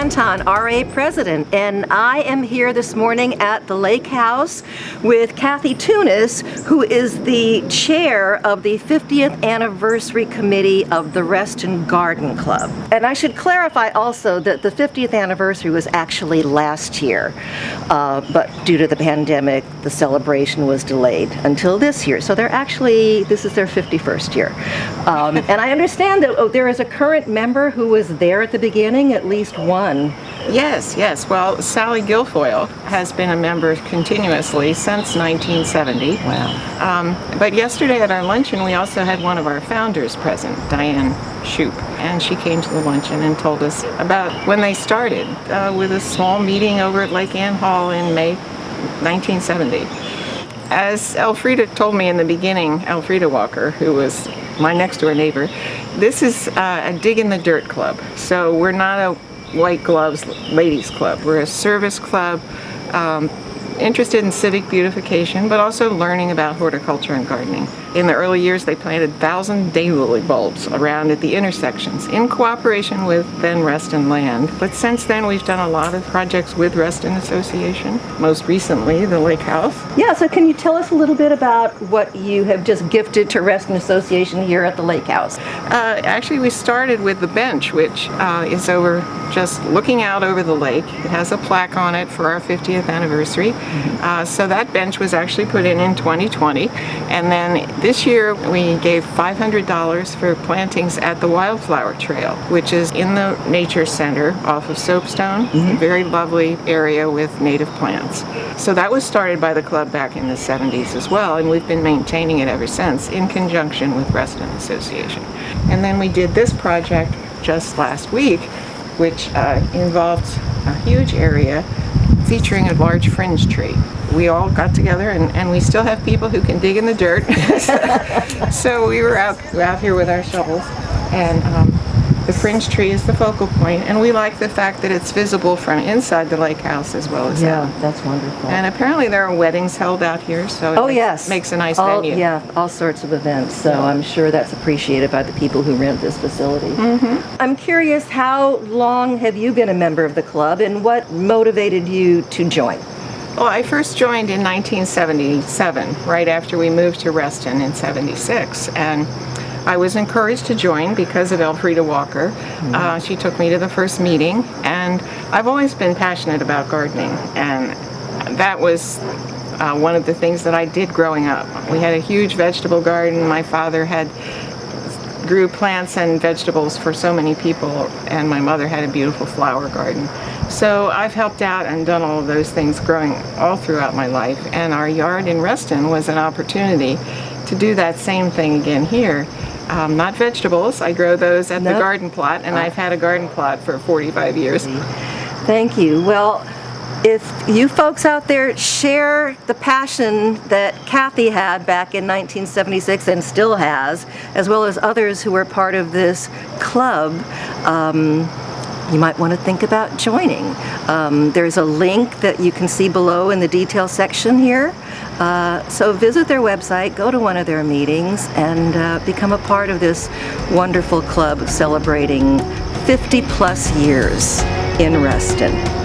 Anton, RA President, and I am here this morning at the Lake House with Kathy Tunis, who is the chair of the 50th Anniversary Committee of the Reston Garden Club. And I should clarify also that the 50th anniversary was actually last year, but due to the pandemic, the celebration was delayed until this year. So this is their 51st year. And I understand that there is a current member who was there at the beginning, at least one. Yes. Well, Sally Guilfoyle has been a member continuously since 1970. Wow. But yesterday at our luncheon, we also had one of our founders present, Diane Shoup, and she came to the luncheon and told us about when they started with a small meeting over at Lake Ann Hall in May 1970. As Elfrida told me in the beginning, Elfrida Walker, who was my next door neighbor, this is a dig in the dirt club. So we're not a white gloves ladies club. We're a service club interested in civic beautification, but also learning about horticulture and gardening. In the early years, they planted 1,000 daylily bulbs around at the intersections in cooperation with then Reston Land. But since then, we've done a lot of projects with Reston Association, most recently the Lake House. Yeah, so can you tell us a little bit about what you have just gifted to Reston Association here at the Lake House? Actually, we started with the bench, which is over just looking out over the lake. It has a plaque on it for our 50th anniversary. So that bench was actually put in 2020, and then this year we gave $500 for plantings at the Wildflower Trail, which is in the Nature Center off of Soapstone, a very lovely area with native plants. So that was started by the club back in the 70s as well, and we've been maintaining it ever since in conjunction with Reston Association. And then we did this project just last week, which involved a huge area featuring a large fringe tree. We all got together, and we still have people who can dig in the dirt. So we were out here with our shovels, and the fringe tree is the focal point, and we like the fact that it's visible from inside the lake house as well as out. Yeah, that's wonderful. And apparently there are weddings held out here, so it makes a nice venue. Yeah, all sorts of events, so I'm sure that's appreciated by the people who rent this facility. I'm curious, how long have you been a member of the club, and what motivated you to join? Well, I first joined in 1977, right after we moved to Reston in 76, and I was encouraged to join because of Elfrida Walker. She took me to the first meeting, and I've always been passionate about gardening, and that was one of the things that I did growing up. We had a huge vegetable garden. My father grew plants and vegetables for so many people, and my mother had a beautiful flower garden. So I've helped out and done all of those things growing all throughout my life, and our yard in Reston was an opportunity to do that same thing again here. Not vegetables, I grow those at the garden plot, and I've had a garden plot for 45 years. Thank you. Well, if you folks out there share the passion that Kathy had back in 1976 and still has, as well as others who are part of this club, you might want to think about joining. There's a link that you can see below in the details section here. So visit their website, go to one of their meetings, and become a part of this wonderful club celebrating 50 plus years in Reston.